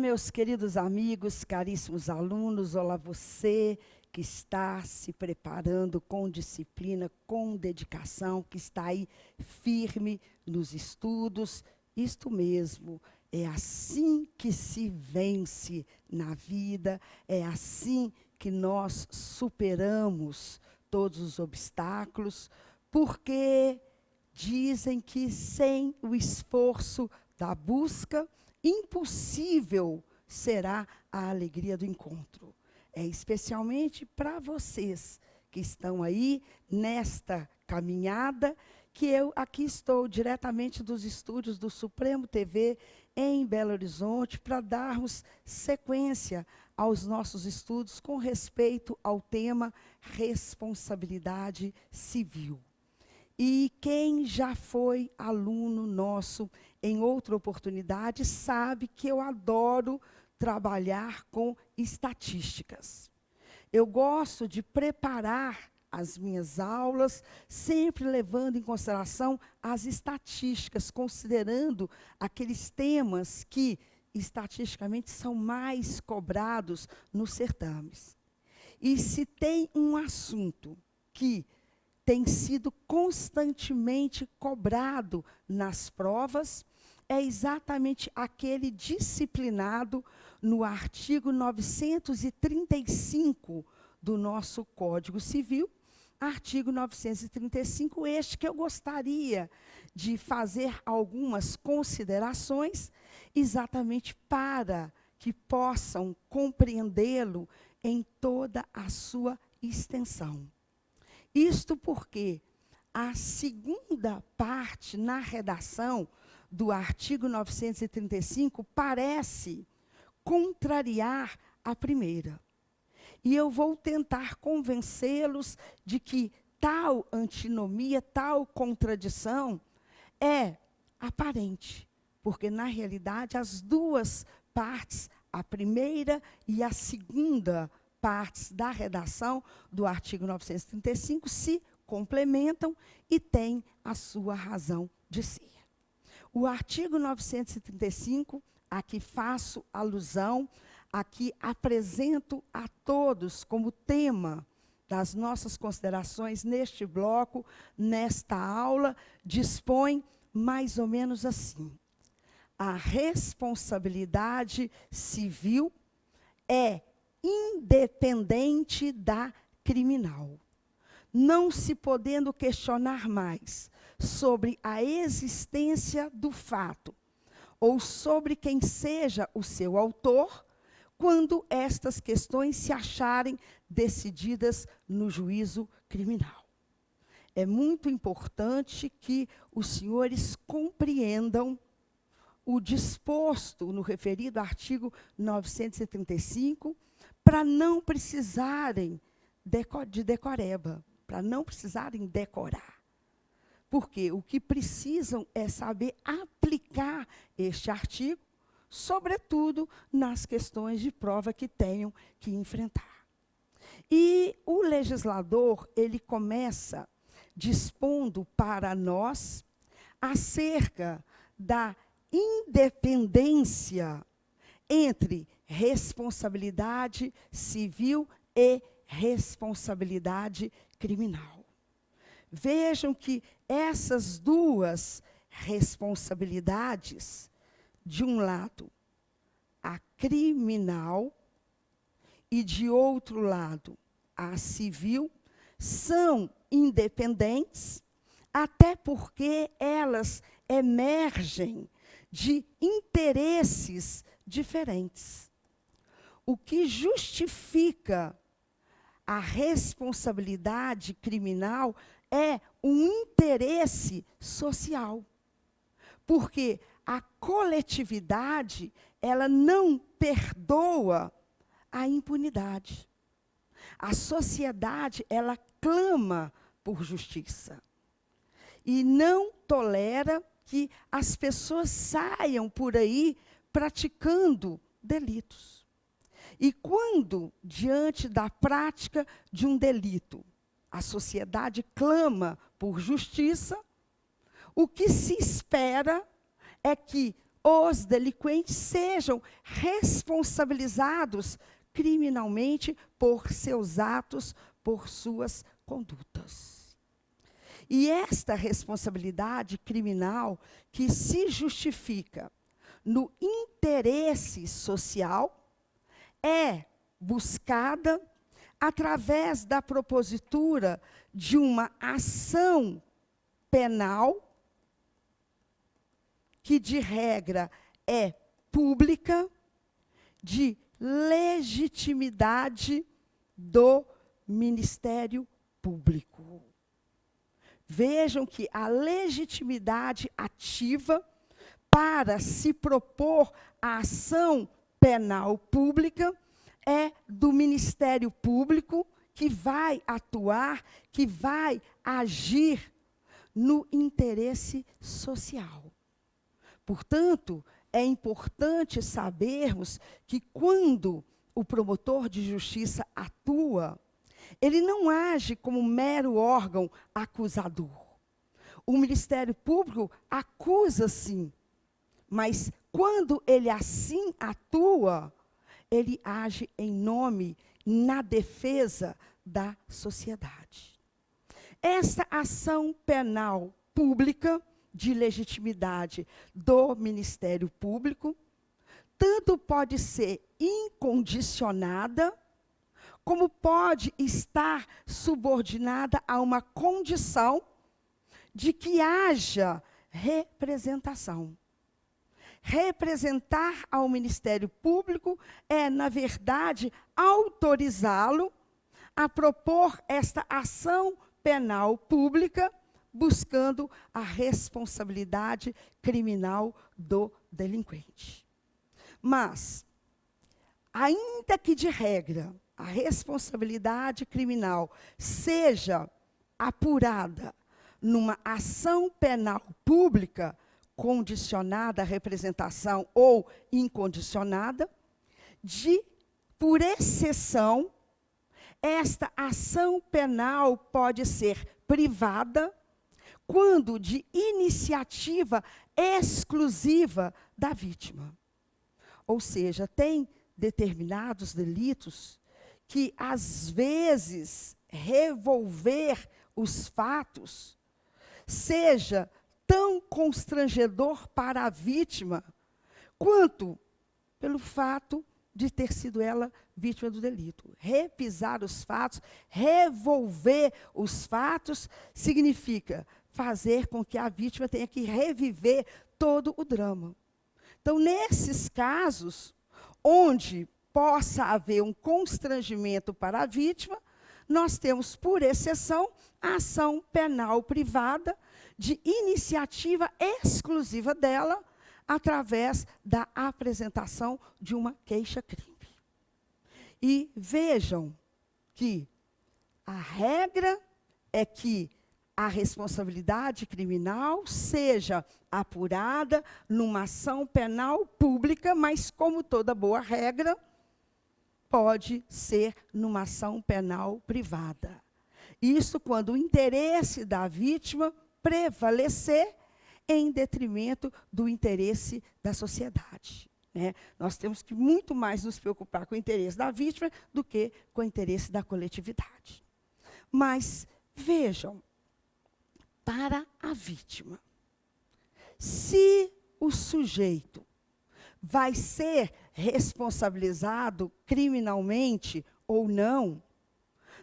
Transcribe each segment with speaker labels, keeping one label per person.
Speaker 1: meus queridos amigos, caríssimos alunos, olá você que está se preparando com disciplina, com dedicação, que está aí firme nos estudos. Isto mesmo, é assim que se vence na vida, é assim que nós superamos todos os obstáculos, porque dizem que sem o esforço da busca, impossível será a alegria do encontro. É especialmente para vocês que estão aí nesta caminhada, que eu aqui estou diretamente dos estúdios do Supremo TV em Belo Horizonte para darmos sequência aos nossos estudos com respeito ao tema responsabilidade civil. E quem já foi aluno nosso em outra oportunidade sabe que eu adoro trabalhar com estatísticas. Eu gosto de preparar as minhas aulas, sempre levando em consideração as estatísticas, considerando aqueles temas que estatisticamente são mais cobrados nos certames. E se tem um assunto que tem sido constantemente cobrado nas provas, é exatamente aquele disciplinado no artigo 935 do nosso Código Civil, artigo 935, este que eu gostaria de fazer algumas considerações, exatamente para que possam compreendê-lo em toda a sua extensão. Isto porque a segunda parte na redação do artigo 935 parece contrariar a primeira. E eu vou tentar convencê-los de que tal antinomia, tal contradição é aparente, porque, na realidade, as duas partes, a primeira e a segunda partes da redação do artigo 935 se complementam e têm a sua razão de ser. O artigo 935, a que faço alusão, a que apresento a todos como tema das nossas considerações neste bloco, nesta aula, dispõe mais ou menos assim: a responsabilidade civil é independente da criminal, não se podendo questionar mais sobre a existência do fato ou sobre quem seja o seu autor, quando estas questões se acharem decididas no juízo criminal. É muito importante que os senhores compreendam o disposto no referido artigo 935, para não precisarem de decoreba, para não precisarem decorar. Porque o que precisam é saber aplicar este artigo, sobretudo nas questões de prova que tenham que enfrentar. E o legislador, ele começa dispondo para nós acerca da independência entre responsabilidade civil e responsabilidade criminal. Vejam que essas duas responsabilidades, de um lado, a criminal, e de outro lado, a civil, são independentes, até porque elas emergem de interesses diferentes. O que justifica a responsabilidade criminal é um interesse social. Porque a coletividade, ela não perdoa a impunidade. A sociedade, ela clama por justiça. E não tolera que as pessoas saiam por aí praticando delitos. E quando, diante da prática de um delito, a sociedade clama por justiça, o que se espera é que os delinquentes sejam responsabilizados criminalmente por seus atos, por suas condutas. E esta responsabilidade criminal que se justifica no interesse social é buscada através da propositura de uma ação penal que, de regra, é pública, de legitimidade do Ministério Público. Vejam que a legitimidade ativa para se propor a ação penal pública é do Ministério Público, que vai atuar, que vai agir no interesse social. Portanto, é importante sabermos que quando o promotor de justiça atua, ele não age como mero órgão acusador. O Ministério Público acusa, sim, mas quando ele assim atua, ele age em nome, na defesa da sociedade. Essa ação penal pública de legitimidade do Ministério Público, tanto pode ser incondicionada, como pode estar subordinada a uma condição de que haja representação. Representar ao Ministério Público é, na verdade, autorizá-lo a propor esta ação penal pública, buscando a responsabilidade criminal do delinquente. Mas, ainda que de regra, a responsabilidade criminal seja apurada numa ação penal pública, condicionada à representação ou incondicionada, por exceção, esta ação penal pode ser privada quando de iniciativa exclusiva da vítima. Ou seja, tem determinados delitos que, às vezes, revolver os fatos seja tão constrangedor para a vítima, quanto pelo fato de ter sido ela vítima do delito. Repisar os fatos, revolver os fatos, significa fazer com que a vítima tenha que reviver todo o drama. Então, nesses casos, onde possa haver um constrangimento para a vítima, nós temos, por exceção, a ação penal privada, de iniciativa exclusiva dela, através da apresentação de uma queixa-crime. E vejam que a regra é que a responsabilidade criminal seja apurada numa ação penal pública, mas, como toda boa regra, pode ser numa ação penal privada. Isso quando o interesse da vítima prevalecer em detrimento do interesse da sociedade. Né? Nós temos que muito mais nos preocupar com o interesse da vítima do que com o interesse da coletividade. Mas, vejam, para a vítima, se o sujeito vai ser responsabilizado criminalmente ou não,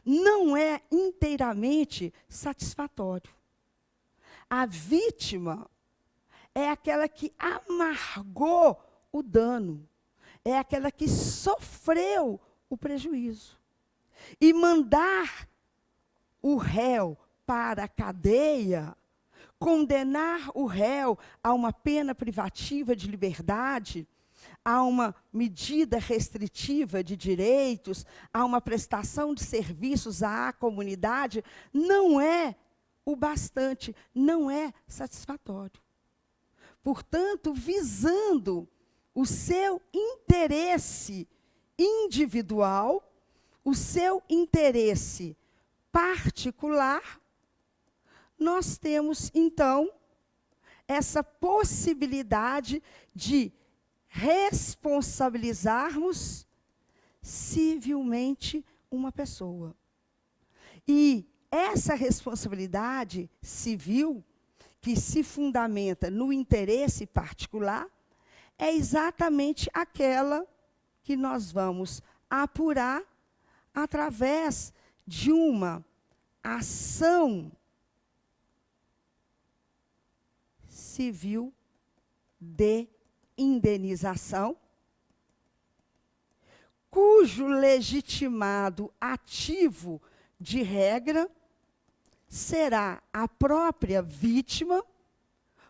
Speaker 1: não é inteiramente satisfatório. A vítima é aquela que amargou o dano, é aquela que sofreu o prejuízo. E mandar o réu para a cadeia, condenar o réu a uma pena privativa de liberdade, a uma medida restritiva de direitos, a uma prestação de serviços à comunidade, não é o bastante, não é satisfatório. Portanto, visando o seu interesse individual, o seu interesse particular, nós temos, então, essa possibilidade de responsabilizarmos civilmente uma pessoa. E essa responsabilidade civil, que se fundamenta no interesse particular, é exatamente aquela que nós vamos apurar através de uma ação civil de indenização, cujo legitimado ativo de regra será a própria vítima,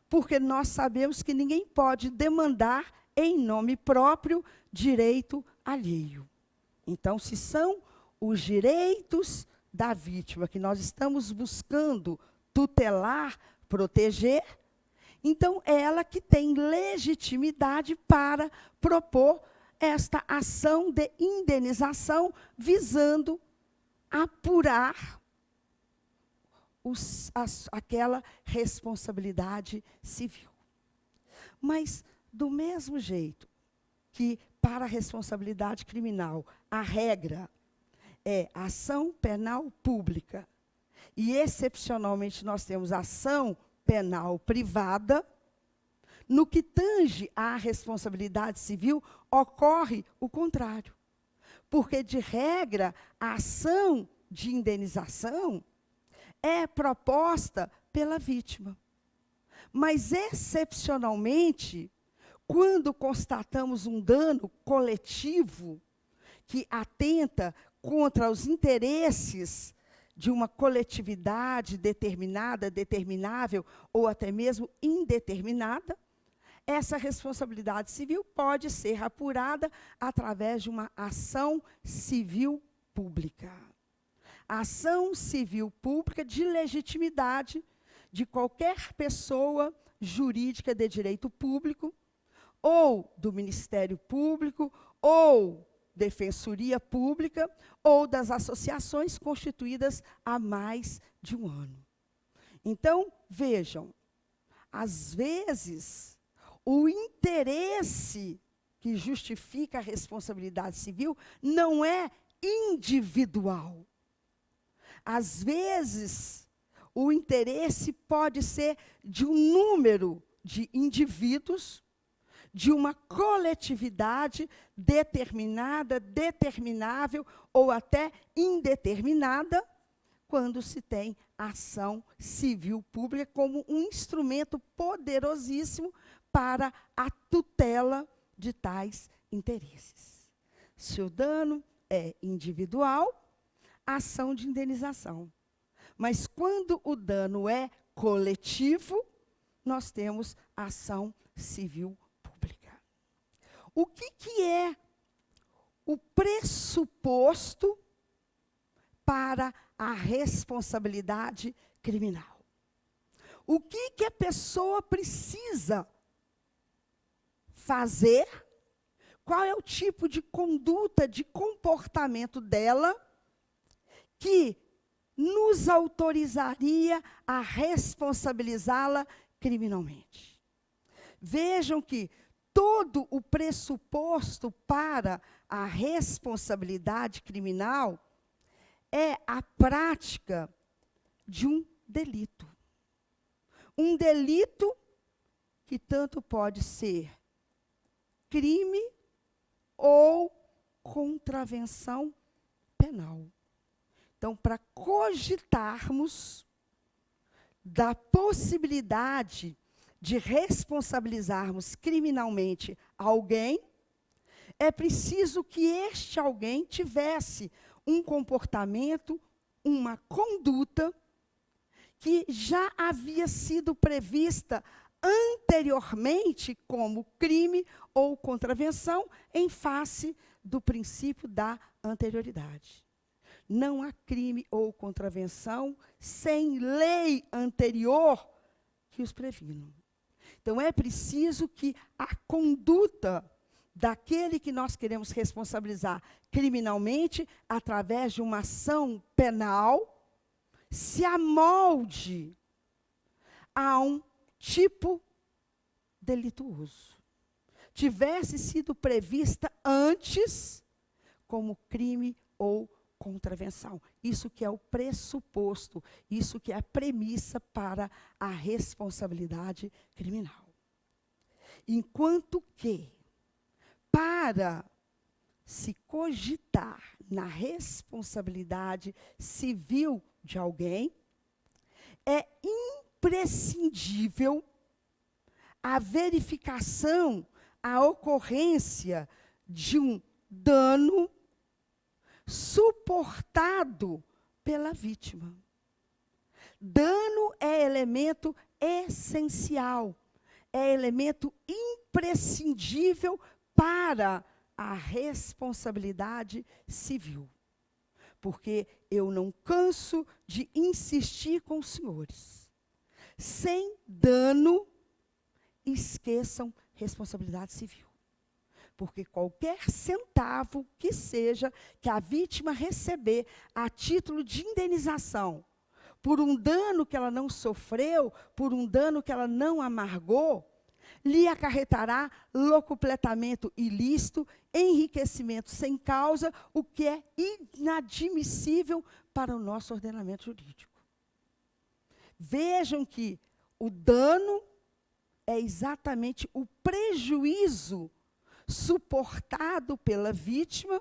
Speaker 1: porque nós sabemos que ninguém pode demandar em nome próprio direito alheio. Então, se são os direitos da vítima que nós estamos buscando tutelar, proteger, então é ela que tem legitimidade para propor esta ação de indenização, visando apurar aquela responsabilidade civil. Mas, do mesmo jeito que para a responsabilidade criminal a regra é ação penal pública e, excepcionalmente, nós temos ação penal privada, no que tange à responsabilidade civil, ocorre o contrário. Porque, de regra, a ação de indenização é proposta pela vítima. Mas, excepcionalmente, quando constatamos um dano coletivo que atenta contra os interesses de uma coletividade determinada, determinável, ou até mesmo indeterminada, essa responsabilidade civil pode ser apurada através de uma ação civil pública. Ação civil pública de legitimidade de qualquer pessoa jurídica de direito público, ou do Ministério Público, ou Defensoria Pública, ou das associações constituídas há mais de um ano. Então, vejam, às vezes, o interesse que justifica a responsabilidade civil não é individual. Às vezes, o interesse pode ser de um número de indivíduos, de uma coletividade determinada, determinável ou até indeterminada, quando se tem ação civil pública como um instrumento poderosíssimo para a tutela de tais interesses. Se o dano é individual, ação de indenização. Mas quando o dano é coletivo, nós temos ação civil pública. O que é o pressuposto para a responsabilidade criminal? O que a pessoa precisa fazer? Qual é o tipo de conduta, de comportamento dela que nos autorizaria a responsabilizá-la criminalmente? Vejam que todo o pressuposto para a responsabilidade criminal é a prática de um delito. Um delito que tanto pode ser crime ou contravenção penal. Então, para cogitarmos da possibilidade de responsabilizarmos criminalmente alguém, é preciso que este alguém tivesse um comportamento, uma conduta que já havia sido prevista anteriormente como crime ou contravenção em face do princípio da anterioridade. Não há crime ou contravenção sem lei anterior que os previnam. Então, é preciso que a conduta daquele que nós queremos responsabilizar criminalmente, através de uma ação penal, se amolde a um tipo delituoso, tivesse sido prevista antes como crime ou contravenção. Isso que é o pressuposto, isso que é a premissa para a responsabilidade criminal. Enquanto que, para se cogitar na responsabilidade civil de alguém, é imprescindível a verificação, a ocorrência de um dano suportado pela vítima. Dano é elemento essencial, é elemento imprescindível para a responsabilidade civil. Porque eu não canso de insistir com os senhores. Sem dano, esqueçam responsabilidade civil. Porque qualquer centavo que seja que a vítima receber a título de indenização, por um dano que ela não sofreu, por um dano que ela não amargou, lhe acarretará locupletamento ilícito, enriquecimento sem causa, o que é inadmissível para o nosso ordenamento jurídico. Vejam que o dano é exatamente o prejuízo suportado pela vítima,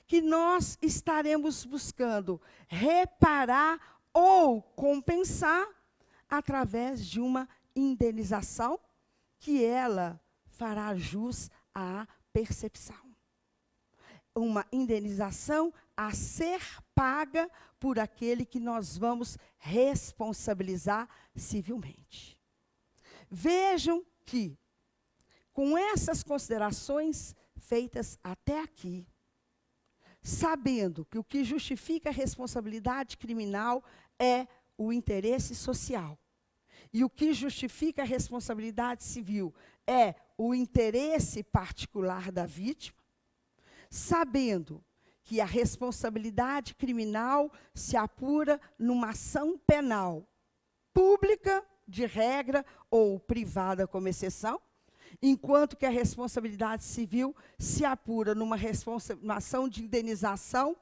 Speaker 1: que nós estaremos buscando reparar ou compensar através de uma indenização que ela fará jus à percepção. Uma indenização a ser paga por aquele que nós vamos responsabilizar civilmente. Vejam que, com essas considerações feitas até aqui, sabendo que o que justifica a responsabilidade criminal é o interesse social, e o que justifica a responsabilidade civil é o interesse particular da vítima, sabendo que a responsabilidade criminal se apura numa ação penal pública, de regra, ou privada como exceção, enquanto que a responsabilidade civil se apura numa ação de indenização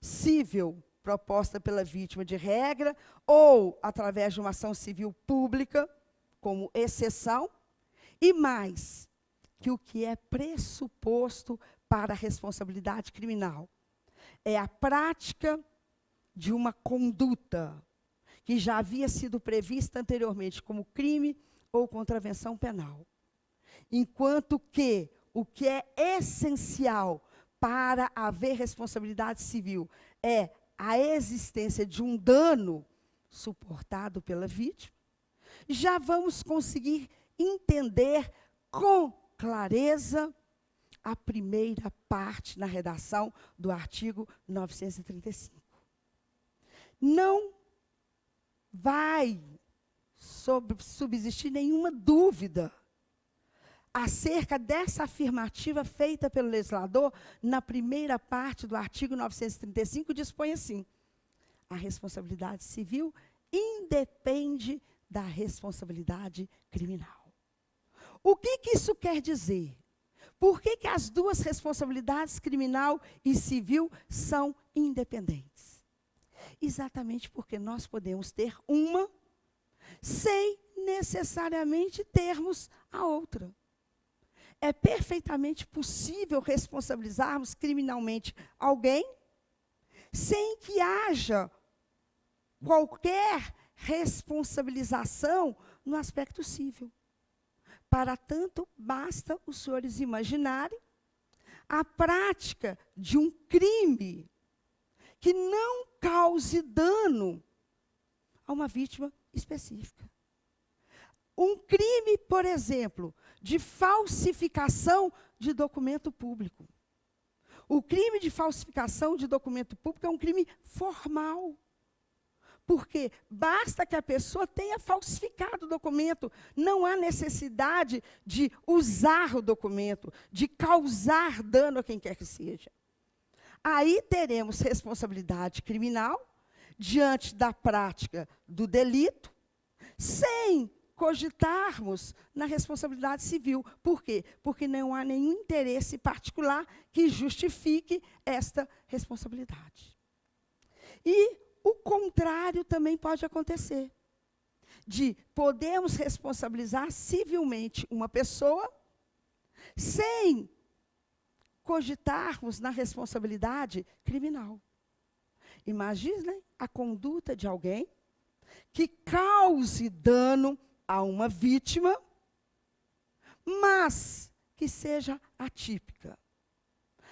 Speaker 1: civil proposta pela vítima de regra, ou através de uma ação civil pública, como exceção, e mais, que o que é pressuposto para a responsabilidade criminal é a prática de uma conduta que já havia sido prevista anteriormente como crime ou contravenção penal. Enquanto que o que é essencial para haver responsabilidade civil é a existência de um dano suportado pela vítima, já vamos conseguir entender com clareza a primeira parte na redação do artigo 935. Não vai subsistir nenhuma dúvida acerca dessa afirmativa feita pelo legislador na primeira parte do artigo 935, dispõe assim: a responsabilidade civil independe da responsabilidade criminal. O que isso quer dizer? Por que as duas responsabilidades, criminal e civil, são independentes? Exatamente porque nós podemos ter uma sem necessariamente termos a outra. É perfeitamente possível responsabilizarmos criminalmente alguém sem que haja qualquer responsabilização no aspecto civil. Para tanto, basta os senhores imaginarem a prática de um crime que não cause dano a uma vítima específica. Um crime, por exemplo, de falsificação de documento público. O crime de falsificação de documento público é um crime formal. Porque basta que a pessoa tenha falsificado o documento, não há necessidade de usar o documento, de causar dano a quem quer que seja. Aí teremos responsabilidade criminal diante da prática do delito, sem cogitarmos na responsabilidade civil. Por quê? Porque não há nenhum interesse particular que justifique esta responsabilidade. E o contrário também pode acontecer, de podermos responsabilizar civilmente uma pessoa sem cogitarmos na responsabilidade criminal. Imaginem a conduta de alguém que cause dano a uma vítima, mas que seja atípica.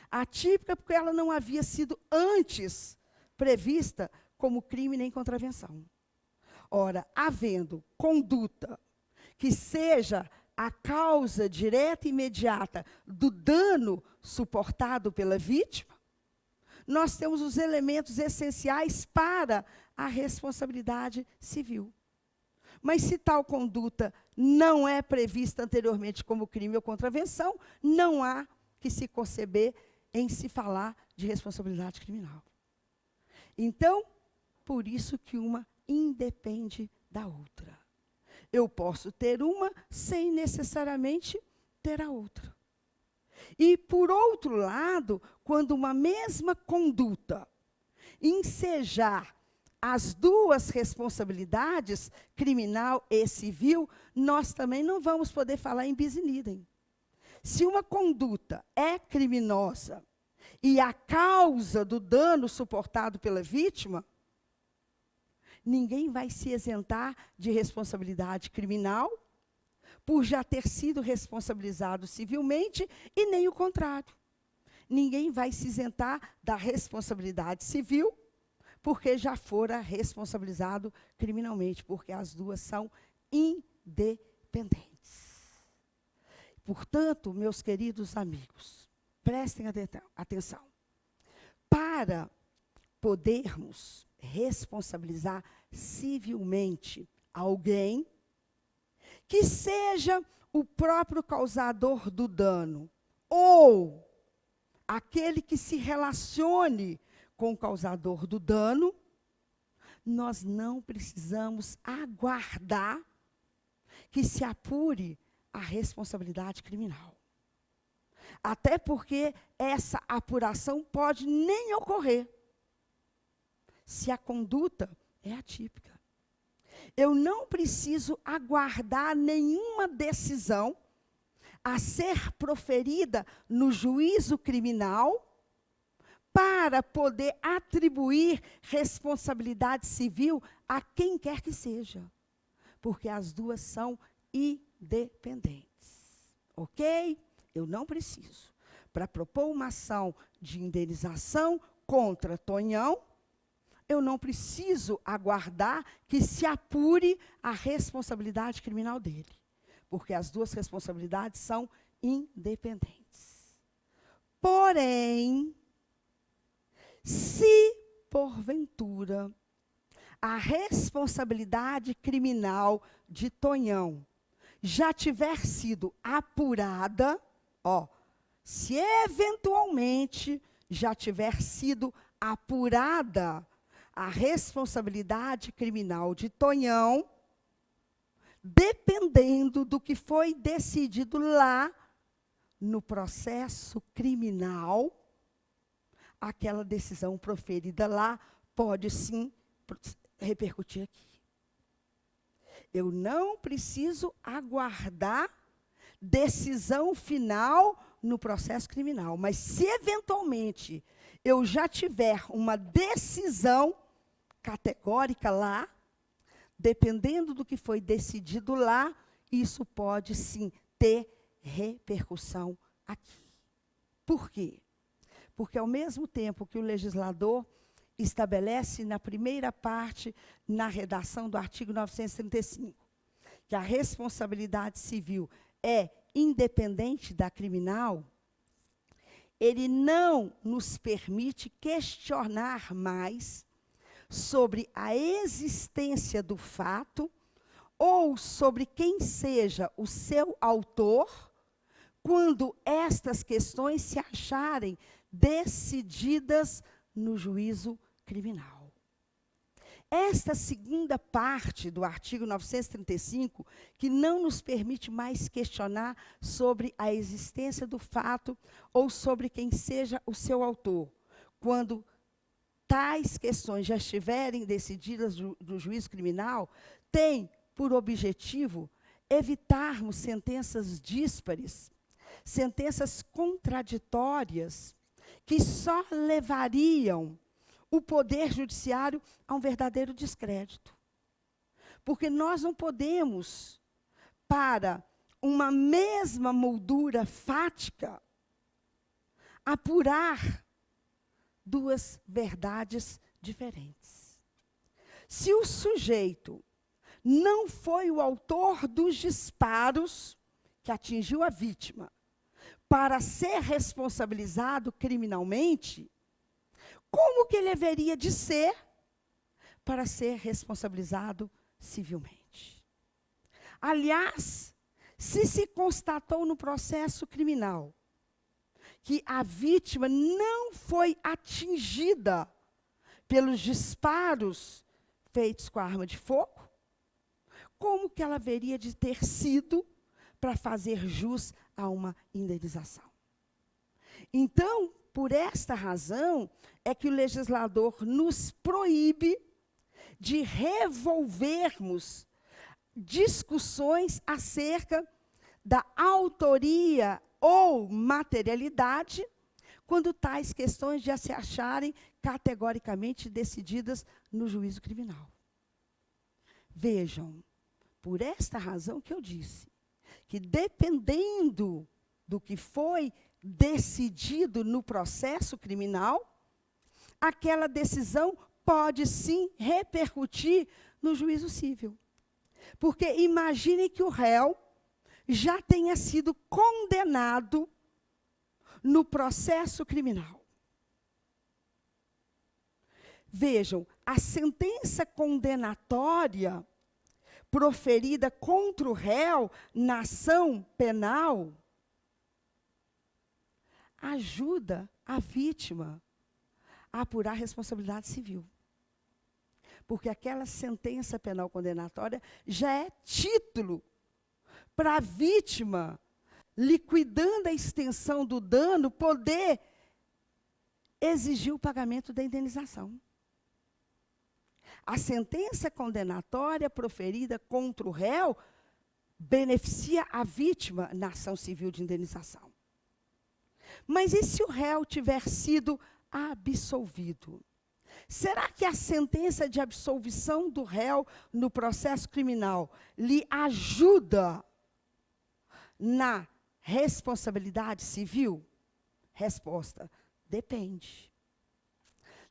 Speaker 1: Atípica porque ela não havia sido antes prevista como crime nem contravenção. Ora, havendo conduta que seja a causa direta e imediata do dano suportado pela vítima, nós temos os elementos essenciais para a responsabilidade civil. Mas se tal conduta não é prevista anteriormente como crime ou contravenção, não há que se conceber em se falar de responsabilidade criminal. Então, por isso que uma independe da outra. Eu posso ter uma sem necessariamente ter a outra. E, por outro lado, quando uma mesma conduta ensejar as duas responsabilidades, criminal e civil, nós também não vamos poder falar em bis in idem. Se uma conduta é criminosa e a causa do dano suportado pela vítima, ninguém vai se isentar de responsabilidade criminal por já ter sido responsabilizado civilmente e nem o contrário. Ninguém vai se isentar da responsabilidade civil porque já fora responsabilizado criminalmente, porque as duas são independentes. Portanto, meus queridos amigos, prestem atenção. Para podermos responsabilizar civilmente alguém que seja o próprio causador do dano ou aquele que se relacione com o causador do dano, nós não precisamos aguardar que se apure a responsabilidade criminal. Até porque essa apuração pode nem ocorrer se a conduta é atípica. Eu não preciso aguardar nenhuma decisão a ser proferida no juízo criminal para poder atribuir responsabilidade civil a quem quer que seja. Porque as duas são independentes. Ok? Eu não preciso. Para propor uma ação de indenização contra Tonhão, eu não preciso aguardar que se apure a responsabilidade criminal dele. Porque as duas responsabilidades são independentes. Porém, se, porventura, a responsabilidade criminal de Tonhão já tiver sido apurada, se eventualmente já tiver sido apurada a responsabilidade criminal de Tonhão, dependendo do que foi decidido lá no processo criminal, aquela decisão proferida lá pode sim repercutir aqui. Eu não preciso aguardar decisão final no processo criminal, mas se eventualmente eu já tiver uma decisão categórica lá, dependendo do que foi decidido lá, isso pode sim ter repercussão aqui. Por quê? Porque ao mesmo tempo que o legislador estabelece na primeira parte, na redação do artigo 935, que a responsabilidade civil é independente da criminal, ele não nos permite questionar mais sobre a existência do fato ou sobre quem seja o seu autor, quando estas questões se acharem decididas no juízo criminal. esta segunda parte do artigo 935, que não nos permite mais questionar sobre a existência do fato ou sobre quem seja o seu autor, quando tais questões já estiverem decididas do juízo criminal, tem por objetivo evitarmos sentenças díspares, sentenças contraditórias, que só levariam o poder judiciário a um verdadeiro descrédito. Porque nós não podemos, para uma mesma moldura fática, apurar duas verdades diferentes. Se o sujeito não foi o autor dos disparos que atingiu a vítima para ser responsabilizado criminalmente, como que ele haveria de ser para ser responsabilizado civilmente? Aliás, se constatou no processo criminal que a vítima não foi atingida pelos disparos feitos com a arma de fogo, como que ela haveria de ter sido para fazer jus a uma indenização? Então, por esta razão, é que o legislador nos proíbe de revolvermos discussões acerca da autoria ou materialidade, quando tais questões já se acharem categoricamente decididas no juízo criminal. Vejam, por esta razão que eu disse, que dependendo do que foi decidido no processo criminal, aquela decisão pode sim repercutir no juízo civil. Porque imaginem que o réu já tenha sido condenado no processo criminal. Vejam, a sentença condenatória proferida contra o réu na ação penal ajuda a vítima a apurar a responsabilidade civil. Porque aquela sentença penal condenatória já é título para a vítima, liquidando a extensão do dano, poder exigir o pagamento da indenização. A sentença condenatória proferida contra o réu beneficia a vítima na ação civil de indenização. Mas e se o réu tiver sido absolvido? Será que a sentença de absolvição do réu no processo criminal lhe ajuda na responsabilidade civil? Resposta: depende.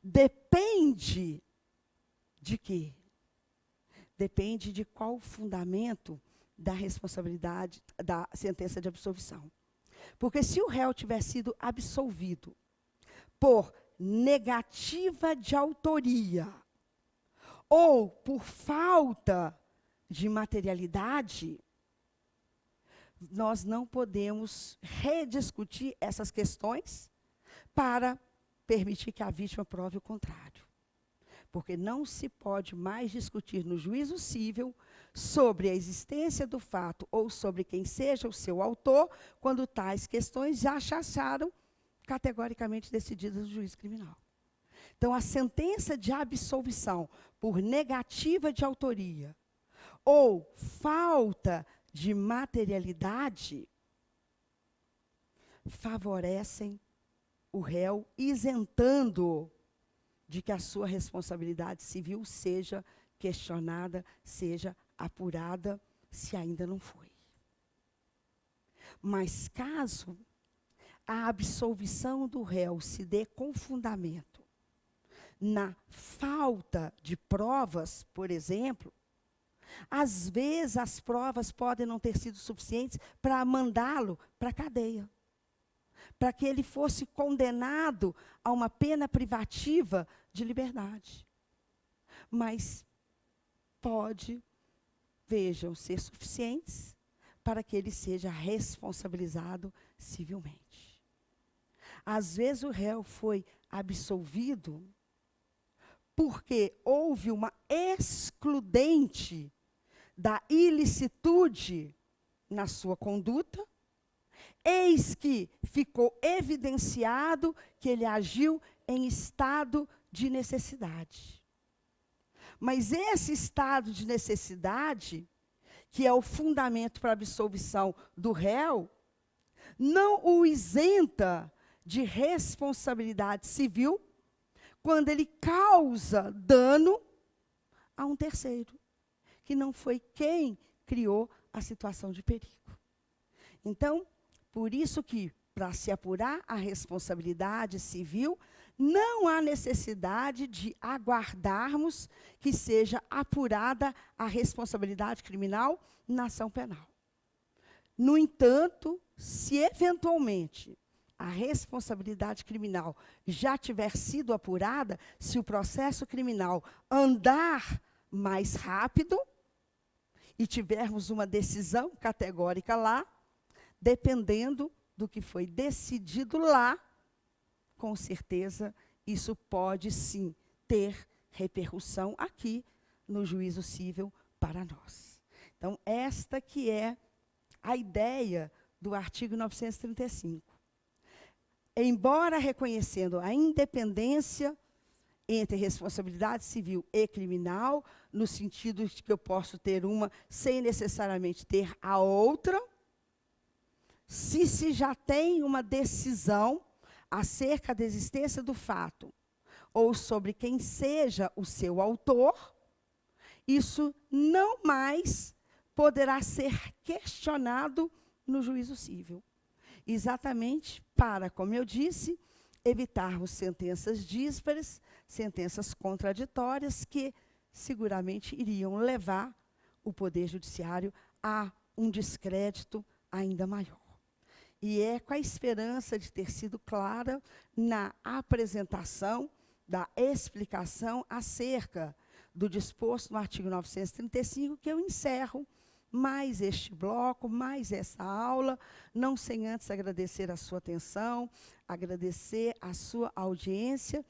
Speaker 1: Depende de quê? Depende de qual o fundamento da responsabilidade, da sentença de absolvição. Porque se o réu tiver sido absolvido por negativa de autoria ou por falta de materialidade, nós não podemos rediscutir essas questões para permitir que a vítima prove o contrário. Porque não se pode mais discutir no juízo civil sobre a existência do fato ou sobre quem seja o seu autor, quando tais questões já acharam categoricamente decididas no juízo criminal. Então, a sentença de absolvição por negativa de autoria ou falta de materialidade favorecem o réu, isentando de que a sua responsabilidade civil seja questionada, seja apurada, se ainda não foi. Mas caso a absolvição do réu se dê com fundamento na falta de provas, por exemplo, às vezes as provas podem não ter sido suficientes para mandá-lo para a cadeia, para que ele fosse condenado a uma pena privativa de liberdade. Mas pode, vejam, ser suficientes para que ele seja responsabilizado civilmente. Às vezes o réu foi absolvido porque houve uma excludente da ilicitude na sua conduta, eis que ficou evidenciado que ele agiu em estado de necessidade. Mas esse estado de necessidade, que é o fundamento para a absolvição do réu, não o isenta de responsabilidade civil quando ele causa dano a um terceiro, que não foi quem criou a situação de perigo. Então, por isso que, para se apurar a responsabilidade civil, não há necessidade de aguardarmos que seja apurada a responsabilidade criminal na ação penal. No entanto, se eventualmente a responsabilidade criminal já tiver sido apurada, se o processo criminal andar mais rápido e tivermos uma decisão categórica lá, dependendo do que foi decidido lá, com certeza isso pode sim ter repercussão aqui no juízo civil para nós. Então, esta que é a ideia do artigo 935. Embora reconhecendo a independência entre responsabilidade civil e criminal, no sentido de que eu posso ter uma sem necessariamente ter a outra, se já tem uma decisão acerca da existência do fato, ou sobre quem seja o seu autor, isso não mais poderá ser questionado no juízo civil. Exatamente para, como eu disse, evitarmos sentenças díspares, sentenças contraditórias, que seguramente iriam levar o Poder Judiciário a um descrédito ainda maior. E é com a esperança de ter sido clara na apresentação da explicação acerca do disposto no artigo 935 que eu encerro mais este bloco, mais essa aula, não sem antes agradecer a sua atenção, agradecer a sua audiência.